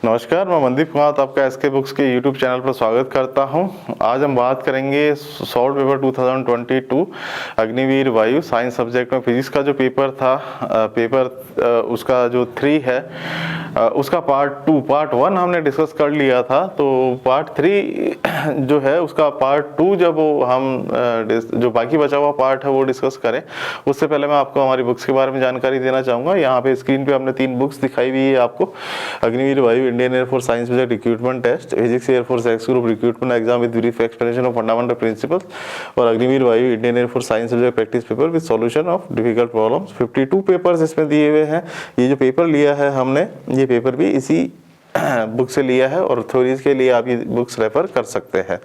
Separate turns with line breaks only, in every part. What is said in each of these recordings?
नमस्कार, मैं मनदीप कुमार आपका एसके बुक्स के यूट्यूब चैनल पर स्वागत करता हूं। आज हम बात करेंगे सॉल्व पेपर 2022 अग्निवीर वायु साइंस सब्जेक्ट में फिजिक्स का जो पेपर था, उसका जो 3 है उसका पार्ट 1 हमने डिस्कस कर लिया था। तो पार्ट 3 जो है उसका पार्ट 2 जब हम जो बाकी बचा हुआ पार्ट है वो डिस्कस करें, उससे पहले मैं आपको हमारी बुक्स के बारे में जानकारी देना चाहूँगा। यहाँ पे स्क्रीन पे हमने 3 बुक्स दिखाई हुई है आपको। Agniveer Vayu Indian Air Force science subject recruitment test, physics Air Force X group recruitment exam with brief explanation of fundamental principles, और Agniveer Vayu Indian Air Force science subject practice paper with solution of difficult problems. 52 papers इसमें दिए हुए हैं। ये जो पेपर लिया है हमने, ये पेपर भी इसी बुक से लिया है और थ्योरीज के लिए आप ये बुक्स रेफर कर सकते हैं।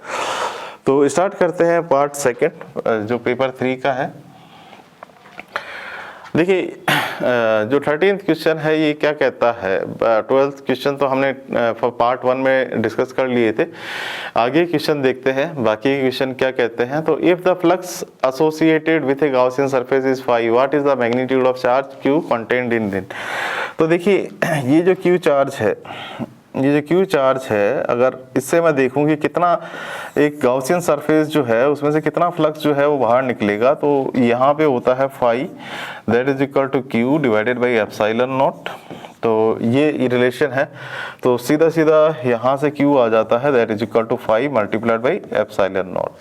तो स्टार्ट करते हैं पार्ट 2 जो पेपर 3 का है। देखिए जो 13th क्वेश्चन है ये क्या कहता है। 12th क्वेश्चन तो हमने पार्ट 1 में डिस्कस कर लिए थे। आगे क्वेश्चन देखते हैं बाकी क्वेश्चन क्या कहते हैं। तो if the flux associated with A Gaussian surface is 5, what is the magnitude of charge Q contained in it. तो देखिए ये जो Q चार्ज है, ये जो Q चार्ज है, अगर इससे मैं देखूं कि कितना एक गॉसियन सरफेस जो है उसमें से कितना फ्लक्स जो है वो बाहर निकलेगा, तो यहाँ पे होता है 5, that is equal to Q divided by epsilon naught. तो ये रिलेशन है, तो सीधा सीधा यहाँ से Q आ जाता है, that is equal to 5 multiplied by epsilon naught.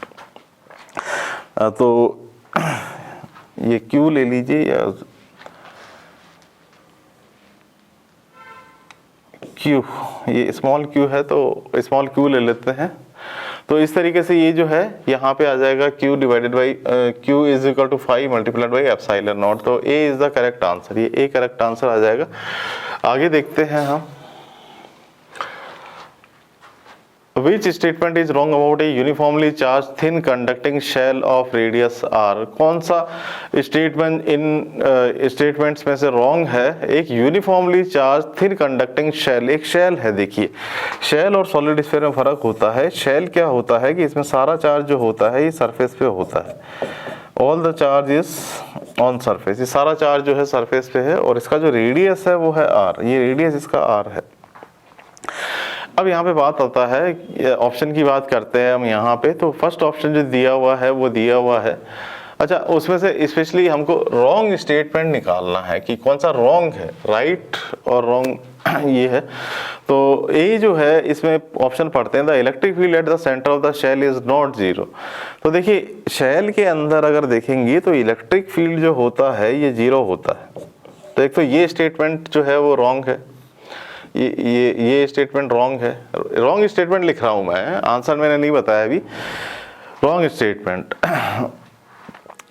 तो ये Q ले लीजिए या Q, ये स्मॉल q है तो स्मॉल q ले लेते हैं। तो इस तरीके से ये जो है यहाँ पे आ जाएगा Q divided by Q is equal to 5 multiplied by epsilon naught. तो A is the correct answer, ये A करेक्ट आंसर आ जाएगा। आगे देखते हैं हम। Which statement is wrong about a uniformly charged thin conducting shell of radius r। कौन सा स्टेटमेंट इन स्टेटमेंट्स में से रॉन्ग है। एक uniformly charge thin conducting shell, एक शेल है। देखिए शेल और सॉलिड स्फीयर में फर्क होता है। शेल क्या होता है कि इसमें सारा चार्ज जो होता है ये सरफेस पे होता है। All the charge is on surface, ये सारा चार्ज जो है सरफेस पे है, और इसका जो रेडियस है वो है r, ये रेडियस इसका r है। अब यहाँ पे बात आता है, ऑप्शन की बात करते हैं हम यहाँ पे। तो फर्स्ट ऑप्शन जो दिया हुआ है वो दिया हुआ है। अच्छा, उसमें से स्पेशली हमको रॉन्ग स्टेटमेंट निकालना है कि कौन सा रॉन्ग है, राइट और रॉन्ग ये है। तो ए जो है इसमें ऑप्शन पढ़ते हैं, the electric field at the centre of the shell is not 0। तो देखिए शेल के अंदर अगर देखेंगे तो इलेक्ट्रिक फील्ड जो होता है ये 0 होता है। तो एक तो ये स्टेटमेंट जो है वो रॉन्ग है, ये स्टेटमेंट रॉन्ग है। रॉन्ग स्टेटमेंट लिख रहा हूं मैं, आंसर मैंने नहीं बताया अभी। रॉन्ग स्टेटमेंट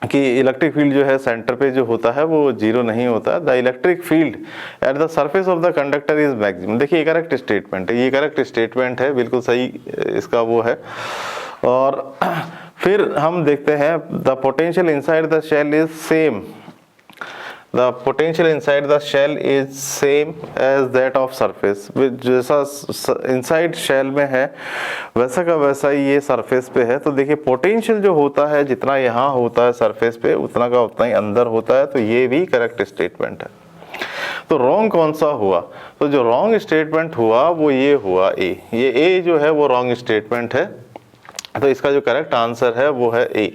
कि इलेक्ट्रिक फील्ड जो है सेंटर पे जो होता है वो 0 नहीं होता। The electric field at the surface of the conductor is maximum. देखिए ये करेक्ट स्टेटमेंट है, ये करेक्ट स्टेटमेंट है, बिल्कुल सही इसका वो है। और फिर हम देखते हैं the potential inside the shell is same, The potential inside the shell is same as that of surface। जैसा inside shell में है वैसा का वैसा ही ये surface पे है। तो देखिए पोटेंशियल जो होता है जितना यहाँ होता है surface पे उतना का उतना ही अंदर होता है। तो ये भी करेक्ट स्टेटमेंट है। तो रॉन्ग कौन सा हुआ, तो जो रॉन्ग स्टेटमेंट हुआ वो ये हुआ ए। ये ए जो है वो रॉन्ग स्टेटमेंट है। तो इसका जो करेक्ट आंसर है वो है ए।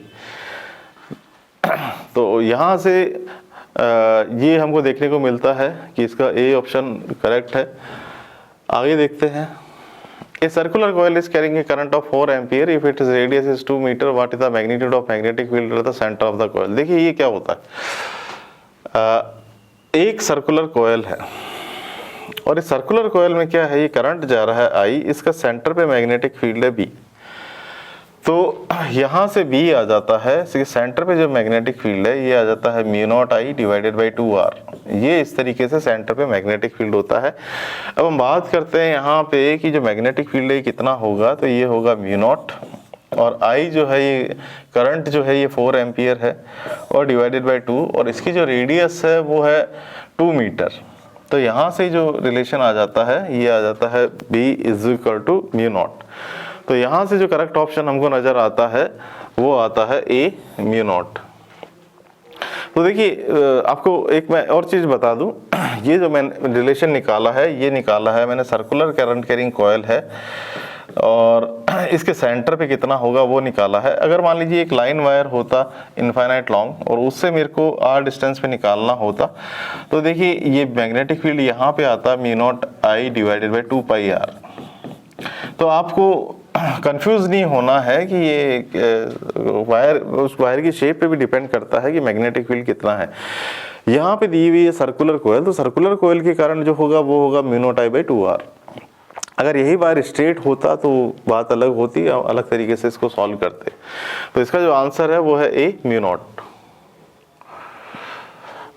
तो यहाँ से ये हमको देखने को मिलता है कि इसका ए ऑप्शन करेक्ट है। आगे देखते हैं। A circular coil is carrying a current of 4 ampere if it is radius is 2 metre, what is the magnitude of magnetic field at the centre of the coil. देखिए ये क्या होता है, एक सर्कुलर कॉइल है और इस सर्कुलर कॉइल में क्या है, ये करंट जा रहा है आई, इसका सेंटर पे मैग्नेटिक फील्ड है बी। तो यहाँ से B आ जाता है, सेंटर पे जो मैग्नेटिक फील्ड है ये आ जाता है μ0I डिवाइडेड बाई 2R। ये इस तरीके से सेंटर पे मैग्नेटिक फील्ड होता है। अब हम बात करते हैं यहाँ पे कि जो मैग्नेटिक फील्ड है कितना होगा, तो ये होगा μ0 और I जो है ये करंट जो है ये 4 एम्पियर है और डिवाइडेड बाई 2, और इसकी जो रेडियस है वो है 2 मीटर। तो यहाँ से जो रिलेशन आ जाता है ये आ जाता है B इज इक्वल टू μ0। तो यहाँ से जो करेक्ट ऑप्शन हमको नजर आता है वो आता है ए μ0। तो देखिए आपको एक मैं और चीज बता दूं ये जो मैंने रिलेशन निकाला है, ये निकाला है मैंने, सर्कुलर करंट कैरिंग कॉयल है और इसके सेंटर पे कितना होगा वो निकाला है। अगर मान लीजिए एक लाइन वायर होता इनफाइनाइट लॉन्ग और उससे मेरे को आर डिस्टेंस पे निकालना होता, तो देखिए ये मैग्नेटिक फील्ड यहाँ पे आता mu naught I divided by 2 pi R. तो आपको कंफ्यूज नहीं होना है कि ये वायर, उस वायर की शेप पे भी डिपेंड करता है कि मैग्नेटिक फील्ड कितना है। यहाँ पे दी हुई है सर्कुलर कोयल, तो सर्कुलर कोयल के कारण जो होगा वो होगा mu naught I by 2 R. अगर यही वायर स्ट्रेट होता तो बात अलग होती, अलग तरीके से इसको सॉल्व करते। तो इसका जो आंसर है वो है ए म्यू नॉट।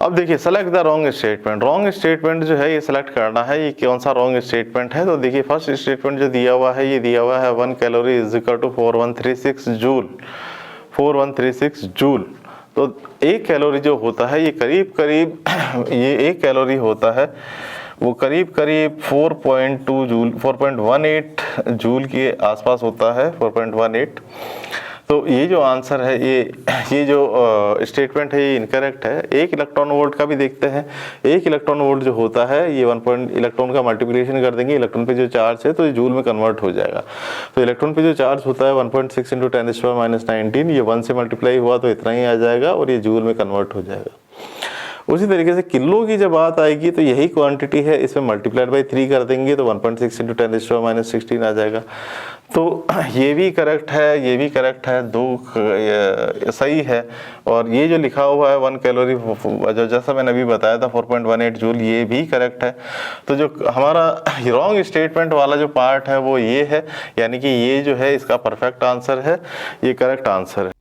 अब देखिए select the wrong statement. Wrong statement जो है ये सिलेक्ट करना है, ये कौन सा रॉन्ग स्टेटमेंट है। तो देखिए फर्स्ट स्टेटमेंट जो दिया हुआ है, ये दिया हुआ है 1 calorie is equal to 4136 joule, 4136 joule. तो 1 कैलोरी जो होता है ये करीब करीब ये 1 कैलोरी होता है वो करीब करीब 4.2 जूल, 4.18 जूल के आसपास होता है, 4.18। तो ये जो आंसर है ये जो स्टेटमेंट है ये इनकरेक्ट है। 1 इलेक्ट्रॉन वोल्ट का भी देखते हैं। 1 इलेक्ट्रॉन वोल्ट जो होता है ये 1 इलेक्ट्रॉन का मल्टीप्लिकेशन कर देंगे, इलेक्ट्रॉन पे जो चार्ज है तो ये जूल में कन्वर्ट हो जाएगा। तो इलेक्ट्रॉन पे जो चार्ज होता है 1.6 × 10⁻⁻19, ये 1 से मल्टीप्लाई हुआ तो इतना ही आ जाएगा और ये जूल में कन्वर्ट हो जाएगा। उसी तरीके से किलो की जब बात आएगी तो यही क्वांटिटी है, इसमें मल्टीप्लाइड बाई 3 कर देंगे तो 1.6 × 10⁻16 आ जाएगा। तो ये भी करेक्ट है, ये भी करेक्ट है, दो सही है। और ये जो लिखा हुआ है 1 कैलोरी जो जैसा मैंने अभी बताया था 4.18 जूल, ये भी करेक्ट है। तो जो हमारा रॉन्ग स्टेटमेंट वाला जो पार्ट है वो ये है, यानी कि ये जो है इसका परफेक्ट आंसर है, ये करेक्ट आंसर है।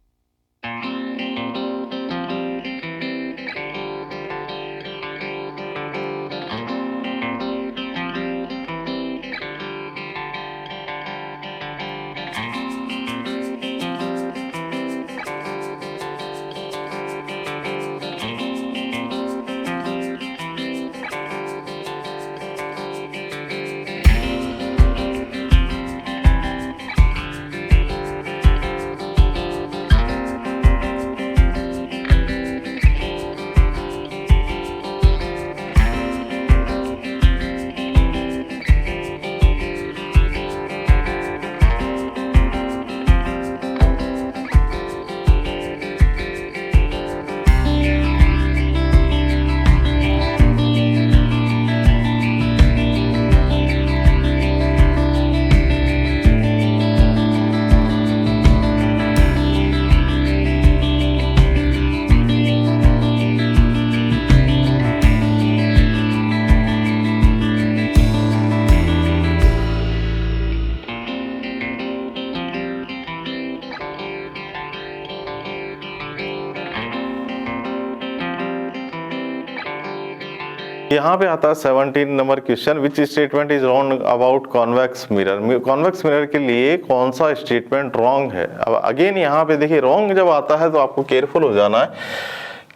यहाँ पे आता है 17 number question, which statement is wrong about convex mirror. Convex mirror के लिए कौन सा स्टेटमेंट रॉन्ग है। अब अगेन यहाँ पे देखिए रॉन्ग जब आता है तो आपको केयरफुल हो जाना है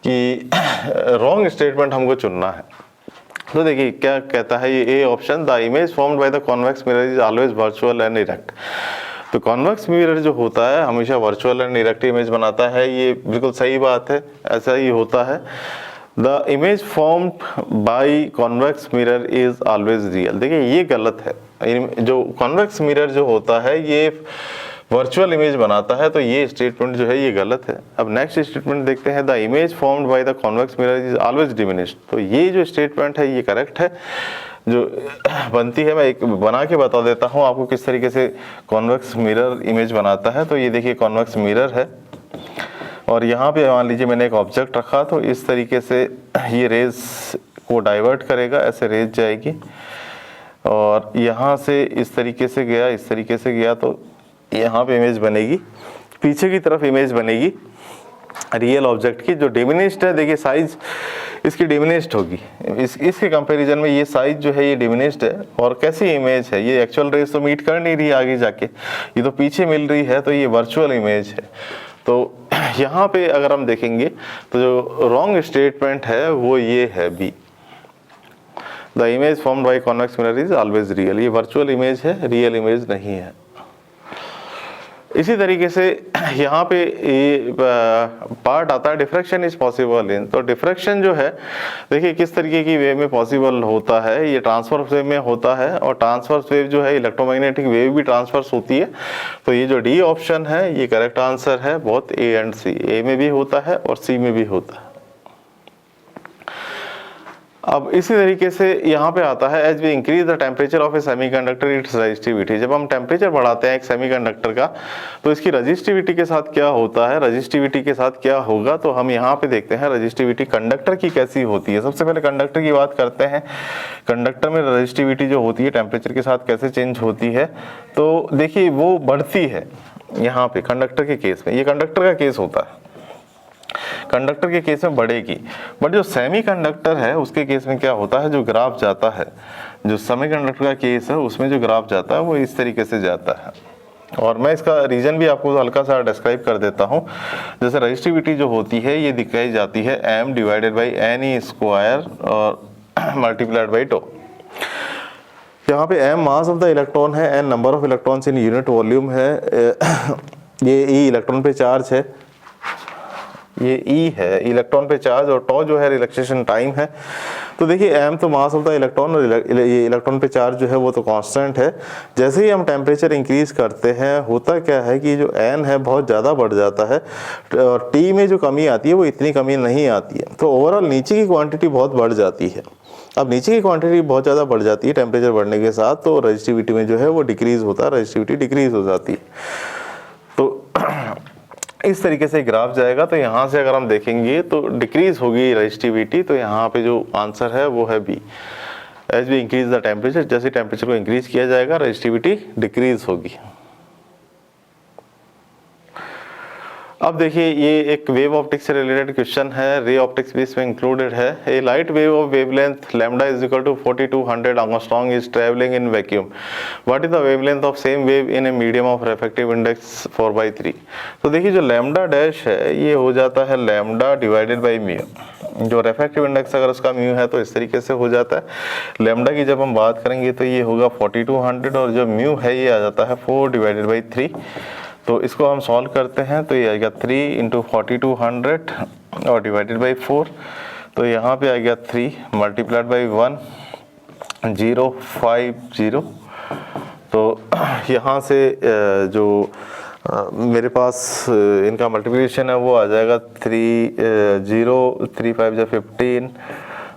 कि रॉन्ग स्टेटमेंट हमको चुनना है। तो देखिए क्या कहता है ये A option, the image formed by the convex mirror is always virtual and erect. तो कॉन्वेक्स मिरर जो होता है हमेशा वर्चुअल एंड इरेक्ट इमेज बनाता है, ये बिल्कुल सही बात है, ऐसा ही होता है। The image formed by convex mirror is always real। देखिए ये गलत है, जो convex mirror जो होता है ये वर्चुअल इमेज बनाता है, तो ये स्टेटमेंट जो है ये गलत है। अब नेक्स्ट स्टेटमेंट देखते हैं, the image formed by the convex mirror is always diminished. तो ये जो स्टेटमेंट है ये करेक्ट है, जो बनती है। मैं एक बना के बता देता हूँ आपको किस तरीके से कॉन्वेक्स मिरर इमेज बनाता है। तो ये देखिए कॉन्वेक्स मिरर है और यहाँ पे मान लीजिए मैंने एक ऑब्जेक्ट रखा, तो इस तरीके से ये रेज को डाइवर्ट करेगा, ऐसे रेज जाएगी और यहाँ से इस तरीके से गया, इस तरीके से गया, तो यहाँ पे इमेज बनेगी, पीछे की तरफ इमेज बनेगी रियल ऑब्जेक्ट की जो डिमिनिश्ड है। देखिए साइज इसकी डिमिनिश्ड होगी, इसके कंपैरिजन में ये साइज जो है ये डिमिनिश्ड है। और कैसी इमेज है, ये एक्चुअल रेज तो मीट कर नहीं रही आगे जाके, ये तो पीछे मिल रही है, तो ये वर्चुअल इमेज है। तो यहाँ पे अगर हम देखेंगे तो जो रॉन्ग स्टेटमेंट है वो ये है B, the image formed by convex mirror is always real. ये वर्चुअल इमेज है, रियल इमेज नहीं है। इसी तरीके से यहाँ पे ये पार्ट आता है डिफ्रैक्शन इज पॉसिबल इन। तो डिफ्रैक्शन जो है देखिए किस तरीके की वेव में पॉसिबल होता है, ये ट्रांसवर्स वेव में होता है, और ट्रांसवर्स वेव जो है इलेक्ट्रोमैग्नेटिक वेव भी ट्रांसवर्स होती है। तो ये जो डी ऑप्शन है ये करेक्ट आंसर है, बोथ ए एंड सी, ए में भी होता है और सी में भी होता है। अब इसी तरीके से यहाँ पे आता है as we increase the temperature of a semiconductor its resistivity. जब हम टेम्परेचर बढ़ाते हैं एक सेमीकंडक्टर का तो इसकी रेजिस्टिविटी के साथ क्या होता है, रेजिस्टिविटी के साथ क्या होगा, तो हम यहाँ पे देखते हैं रेजिस्टिविटी कंडक्टर की कैसी होती है। सबसे पहले कंडक्टर की बात करते हैं। कंडक्टर में रेजिस्टिविटी जो होती है टेम्परेचर के साथ कैसे चेंज होती है, तो देखिए वो बढ़ती है यहाँ पे कंडक्टर के केस में, ये कंडक्टर का केस होता है, कंडक्टर के केस में बढ़ेगी। बट जो सेमी कंडक्टर है उसके केस में क्या होता है, जो ग्राफ जाता है, जो सेमी कंडक्टर का केस है उसमें जो ग्राफ जाता है वो इस तरीके से जाता है। और मैं इसका रीजन भी आपको हल्का सा डिस्क्राइब कर देता हूँ। जैसे रेजिस्टिविटी जो होती है ये दिखाई जाती है m divided by NE square और मल्टीप्लाइड बाई टो। यहाँ पे m mass of the electron है, n number of electrons in unit volume है, ये E इलेक्ट्रॉन पे चार्ज है, ये E है इलेक्ट्रॉन पे चार्ज, और टॉ जो है रिलैक्सेशन टाइम है। तो देखिए m तो मास ऑफ द इलेक्ट्रॉन और ये इलेक्ट्रॉन पे चार्ज जो है वो तो कांस्टेंट है। जैसे ही हम टेम्परेचर इंक्रीज करते हैं होता क्या है कि जो n है बहुत ज़्यादा बढ़ जाता है, और T में जो कमी आती है वो इतनी कमी नहीं आती है। तो ओवरऑल नीचे की क्वांटिटी बहुत बढ़ जाती है। अब नीचे की क्वांटिटी बहुत ज़्यादा बढ़ जाती है टेम्परेचर बढ़ने के साथ, तो रेजिस्टिविटी में जो है वो डिक्रीज होता है, रेजिस्टिविटी डिक्रीज हो जाती है। तो इस तरीके से ग्राफ जाएगा। तो यहाँ से अगर हम देखेंगे तो डिक्रीज होगी रेजिस्टिविटी, तो यहाँ पे जो आंसर है वो है B. As we increase the temperature, जैसे टेम्परेचर को इंक्रीज किया जाएगा रेजिस्टिविटी डिक्रीज होगी। अब देखिए ये एक वेव ऑप्टिक्स से रिलेटेड क्वेश्चन है, रे ऑप्टिक्स भी इसमें इंक्लूडेड है। A light wave of wavelength lambda is equal to 4200 angstrom is travelling in vacuum, what is the wavelength of same wave in a medium of refractive index 4/3। तो देखिए जो lambda dash है ये हो जाता है लैम्डा डिवाइडेड बाई म्यू। जो refractive index अगर उसका म्यू है तो इस तरीके से हो जाता है। लैम्डा की जब हम बात करेंगे तो ये होगा 4200, और जो म्यू है ये आ जाता है 4/3। तो इसको हम सॉल्व करते हैं तो ये आएगा 3 × 4200 और डिवाइडेड बाई 4। तो यहाँ पे आ गया 3 मल्टीप्लाइड बाई 1050। तो यहाँ से जो मेरे पास इनका मल्टीप्लिकेशन है वो आ जाएगा 3 5 15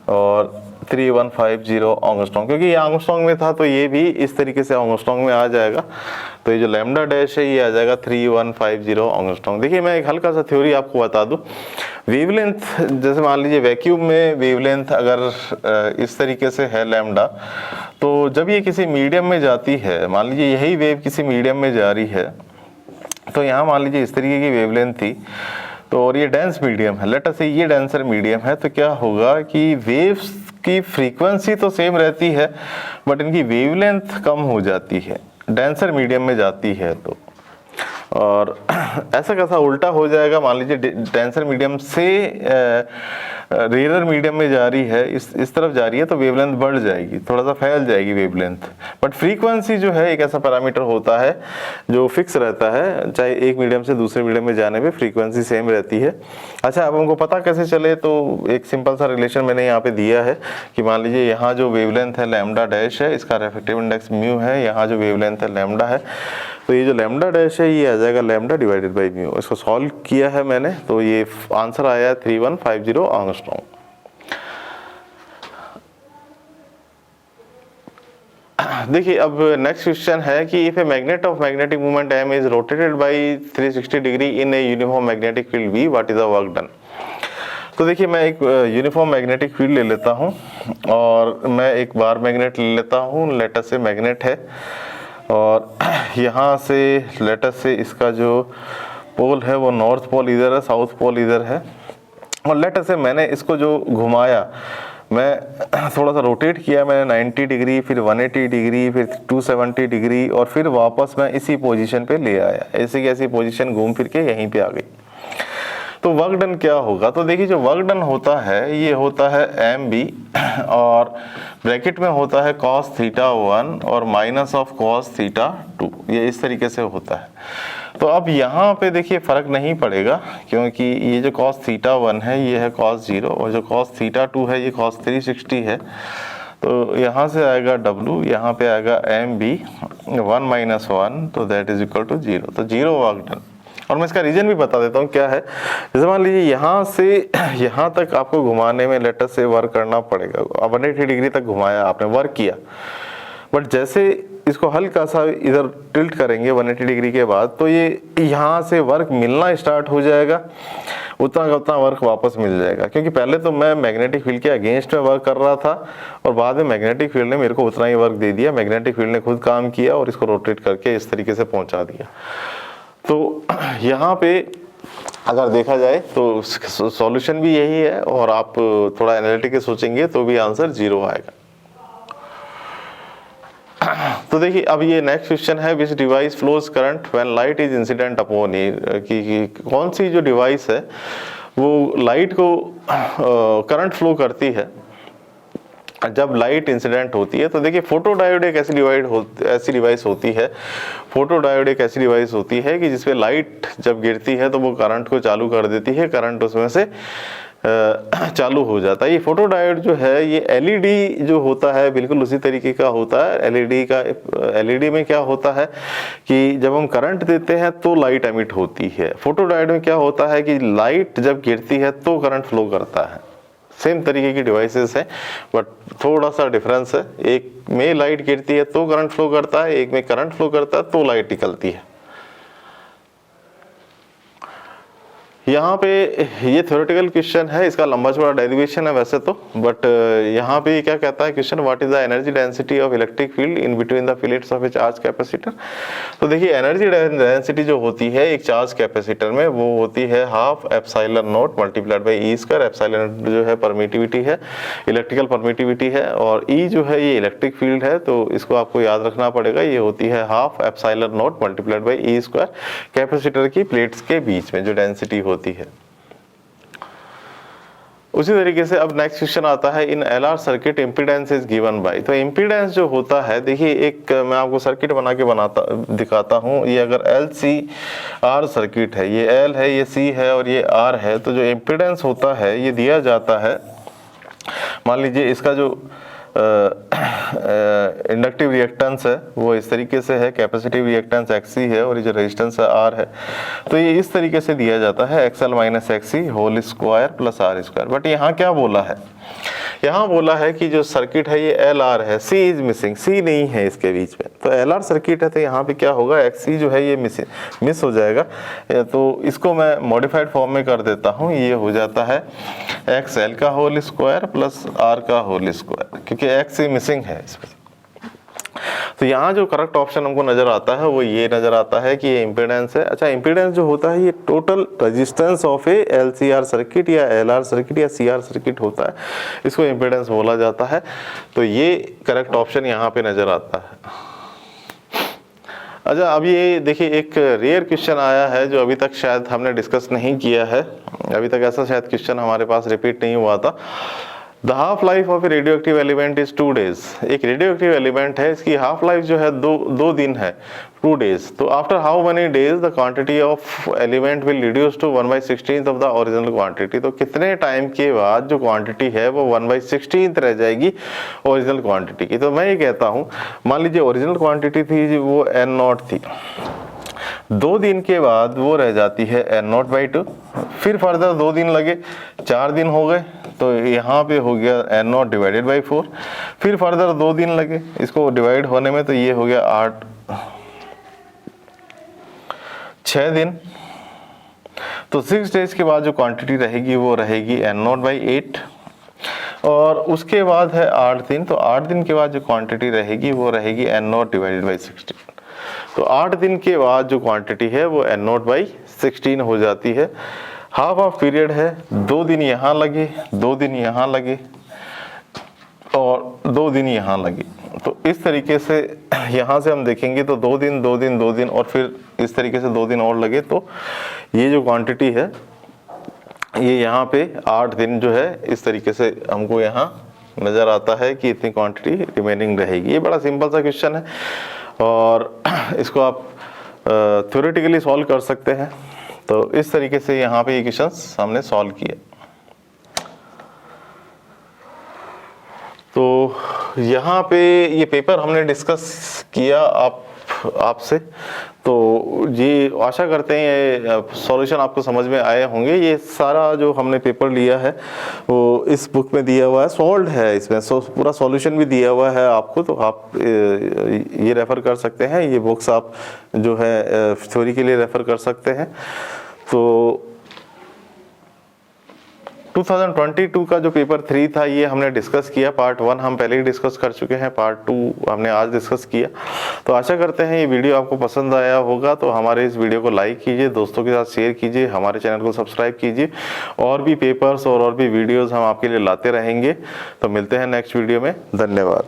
और 3150 एंगस्ट्रॉम, क्योंकि ये एंगस्ट्रॉम में था तो ये भी इस तरीके से एंगस्ट्रॉम में आ जाएगा। तो ये जो लैम्डा डैश है ये आ जाएगा 3150 एंगस्ट्रॉम। देखिए मैं एक हल्का सा थ्योरी आपको बता दूं। वेवलेंथ, जैसे मान लीजिए वैक्यूम में वेवलेंथ अगर इस तरीके से है लैम्डा, तो जब ये किसी मीडियम में जाती है, मान लीजिए यही वेव किसी मीडियम में जा रही है, तो यहाँ मान लीजिए इस तरीके की वेवलेंथ थी, तो और ये डेंस मीडियम है, लेट अस से ये डेंसर मीडियम है, तो क्या होगा कि वेव्स की फ्रीक्वेंसी तो सेम रहती है बट इनकी वेवलेंथ कम हो जाती है डेंसर मीडियम में जाती है। तो और ऐसा कैसा उल्टा हो जाएगा, मान लीजिए डेंसर मीडियम से रेयर मीडियम में जा रही है, इस तरफ जा रही है, तो वेवलेंथ बढ़ जाएगी, थोड़ा सा फैल जाएगी वेवलेंथ। बट फ्रीक्वेंसी जो है एक ऐसा पैरामीटर होता है जो फिक्स रहता है, चाहे एक मीडियम से दूसरे मीडियम में जाने पे फ्रीक्वेंसी सेम रहती है। अच्छा, अब हमको पता कैसे चले, तो एक सिंपल सा रिलेशन मैंने यहाँ पे दिया है कि मान लीजिए यहाँ जो वेवलेंथ है लैम्डा डैश है, इसका रिफ्रैक्टिव इंडेक्स म्यू है, यहाँ जो वेवलेंथ है लैम्डा है, तो ये जो लैम्डा डैश है ये आ जाएगा लैम्डा डिवाइडेड बाई म्यू। इसको सॉल्व किया है मैंने, तो ये आंसर आया 3150 एंगस्ट्रॉम। देखिए अब नेक्स्ट क्वेश्चन है कि if a magnet of magnetic moment m is rotated bye 360 degree in a uniform magnetic field v, what is the work done. तो देखिए मैं एक यूनिफॉर्म मैग्नेटिक फील्ड ले लेता हूँ और मैं एक बार मैग्नेट ले लेता हूँ। लेट अस से मैग्नेट है और यहाँ से लेट अस से इसका जो पोल है वो नॉर्थ पोल इधर है, साउथ पोल इधर है, और लेट अस से मैंने इसको जो घुमाया, मैं थोड़ा सा रोटेट किया मैंने 90 डिग्री, फिर 180 डिग्री, फिर 270 डिग्री, और फिर वापस मैं इसी पोजीशन पे ले आया। ऐसी की ऐसी पोजीशन घूम फिर के यहीं पे आ गई। तो वर्क डन क्या होगा, तो देखिए जो वर्क डन होता है ये होता है mb, और ब्रैकेट में होता है cos θ1 और माइनस ऑफ cos θ2, ये इस तरीके से होता है। तो अब यहाँ पे देखिए फ़र्क नहीं पड़ेगा, क्योंकि ये जो cos थीटा 1 है ये है cos 0, और जो cos थीटा 2 है ये cos 360 है। तो यहाँ से आएगा W, यहाँ पे आएगा MB 1 - 1, तो दैट इज इक्वल टू 0। तो 0 वर्क डन। और मैं इसका रीजन भी बता देता हूँ क्या है। जैसे मान लीजिए यहाँ से यहाँ तक आपको घुमाने में लेटर से वर्क करना पड़ेगा, 180 डिग्री तक घुमाया आपने, वर्क किया, बट जैसे इसको हल्का सा इधर टिल्ट करेंगे 180 डिग्री के बाद, तो ये यहाँ से वर्क मिलना स्टार्ट हो जाएगा, उतना का उतना वर्क वापस मिल जाएगा। क्योंकि पहले तो मैं मैग्नेटिक फील्ड के अगेंस्ट में वर्क कर रहा था, और बाद में मैग्नेटिक फील्ड ने मेरे को उतना ही वर्क दे दिया, मैग्नेटिक फील्ड ने खुद काम किया और इसको रोटेट करके इस तरीके से पहुंचा दिया। तो यहाँ पे अगर देखा जाए तो सॉल्यूशन भी यही है, और आप थोड़ा एनालिटिकली सोचेंगे तो भी आंसर 0 आएगा। तो देखिए अब ये नेक्स्ट क्वेश्चन है, विच device flows current when light is incident upon it, कि कौन सी जो डिवाइस है वो लाइट को करंट फ्लो करती है जब लाइट इंसिडेंट होती है। तो देखिए फोटोडायोड एक ऐसी डिवाइस होती है, फोटोडायोड एक ऐसी डिवाइस होती है कि जिसपे लाइट जब गिरती है तो वो करंट को चालू कर देती है, करंट उसमें से चालू हो जाता है। ये फोटोडायोड जो है ये एलईडी जो होता है बिल्कुल उसी तरीके का होता है। एलईडी में क्या होता है कि जब हम करंट देते हैं तो लाइट एमिट होती है, फोटोडायोड में क्या होता है कि लाइट जब गिरती है तो करंट फ्लो करता है। सेम तरीके की डिवाइसेस हैं, बट थोड़ा सा डिफरेंस है, एक में लाइट गिरती है तो करंट फ्लो करता है, एक में करंट फ्लो करता है तो लाइट निकलती है। यहाँ पे ये थ्योरेटिकल क्वेश्चन है, इसका लंबा चौड़ा डेरिवेशन है वैसे तो, बट यहाँ पे क्या कहता है question, what is the energy density of electric field in between the fillets of A charge capacitor. तो देखिए एनर्जी डेंसिटी जो होती है एक चार्ज कैपेसिटर में वो होती है half epsilon not multiplied by E square. Epsilon जो है परमिटिविटी है, इलेक्ट्रिकल परमिटिविटी है, और ई जो है ये इलेक्ट्रिक फील्ड है, तो इसको आपको याद रखना पड़ेगा, ये होती है half epsilon not multiplied by E square, capacitor की प्लेट्स के बीच में जो डेंसिटी होती है। उसी तरीके से अब नेक्स्ट क्वेश्चन आता है, in LR circuit impedance is given by. तो इंपीडेंस जो होता है, देखिए एक मैं आपको सर्किट बना के दिखाता हूं। ये अगर LCR सर्किट है, ये L है, ये C है और ये R है, तो जो इंपीडेंस होता है ये दिया जाता है। मान लीजिए इसका जो इंडक्टिव रिएक्टेंस है वो इस तरीके से है, कैपेसिटिव रिएक्टेंस XC है और ये जो रेजिस्टेंस है R है, तो ये इस तरीके से दिया जाता है XL - XC whole square plus R square. But यहाँ क्या बोला है, यहाँ बोला है कि जो सर्किट है ये LR है, C इज मिसिंग, C नहीं है इसके बीच में। तो LR सर्किट है तो यहाँ पे क्या होगा, XC जो है ये मिस हो जाएगा। तो इसको मैं मॉडिफाइड फॉर्म में कर देता हूँ, ये हो जाता है XL का होल स्क्वायर प्लस R का होल स्क्वायर, क्योंकि XC मिसिंग है इसमें। तो यहाँ जो करेक्ट ऑप्शन हमको नजर आता है वो ये नजर आता है कि ये इम्पीडेंस है। अच्छा, इम्पीडेंस जो होता है ये total resistance of A LCR circuit या LR सर्किट या CR सर्किट होता है, इसको इम्पीडेंस बोला जाता है। तो ये करेक्ट ऑप्शन यहाँ पे नजर आता है। अच्छा, अब ये देखिए एक रेयर क्वेश्चन आया है जो अभी तक शायद हमने डिस्कस नहीं किया है, अभी तक ऐसा शायद क्वेश्चन हमारे पास रिपीट नहीं हुआ था। The half life of A radio active element is 2 days। एक रेडियो एक्टिव एलिमेंट है, इसकी हाफ लाइफ जो है दो दिन है, 2 days। तो after how many days the quantity of element will reduce to 1/16 of the original quantity. तो कितने टाइम के बाद जो क्वांटिटी है वो 1/16 रह जाएगी ओरिजिनल क्वांटिटी की। तो मैं ये कहता हूँ, मान लीजिए ओरिजिनल क्वांटिटी थी वो N0 थी, 2 दिन के बाद वो रह जाती है N0/2, फिर फर्दर 2 दिन लगे, 4 दिन हो गए, तो यहाँ पे हो गया N0/4, फिर फर्दर 2 दिन लगे इसको डिवाइड होने में, तो ये हो गया 6 दिन। तो 6 days के बाद जो क्वांटिटी रहेगी वो रहेगी N0/8, और उसके बाद है 8 दिन। तो 8 दिन के बाद जो क्वांटिटी रहेगी वो रहेगी N0/16। तो 8 दिन के बाद जो क्वांटिटी है वो N0/16 हो जाती है। हाफ ऑफ पीरियड है, 2 दिन यहाँ लगे, 2 दिन यहाँ लगे और 2 दिन यहाँ लगे। तो इस तरीके से यहाँ से हम देखेंगे तो 2 दिन 2 दिन 2 दिन और फिर इस तरीके से 2 दिन और लगे। तो ये जो क्वांटिटी है ये यहाँ पे 8 दिन जो है इस तरीके से हमको यहाँ नज़र आता है कि इतनी क्वांटिटी रिमेनिंग रहेगी। ये बड़ा सिंपल सा क्वेश्चन है और इसको आप थ्योरेटिकली सॉल्व कर सकते हैं। तो इस तरीके से यहाँ पे ये क्वेश्चंस हमने सॉल्व किए। तो यहाँ पे ये पेपर हमने डिस्कस किया आपसे, तो ये आशा करते हैं ये सॉल्यूशन आपको समझ में आए होंगे। ये सारा जो हमने पेपर लिया है वो इस बुक में दिया हुआ है, सॉल्व्ड है इसमें, पूरा सॉल्यूशन भी दिया हुआ है आपको, तो आप ये रेफ़र कर सकते हैं। ये बुक्स आप जो है थ्योरी के लिए रेफ़र कर सकते हैं। तो 2022 का जो पेपर 3 था ये हमने डिस्कस किया। पार्ट 1 हम पहले ही डिस्कस कर चुके हैं, पार्ट 2 हमने आज डिस्कस किया। तो आशा करते हैं ये वीडियो आपको पसंद आया होगा। तो हमारे इस वीडियो को लाइक कीजिए, दोस्तों के साथ शेयर कीजिए, हमारे चैनल को सब्सक्राइब कीजिए। और भी पेपर्स और भी वीडियोज़ हम आपके लिए लाते रहेंगे। तो मिलते हैं नेक्स्ट वीडियो में। धन्यवाद।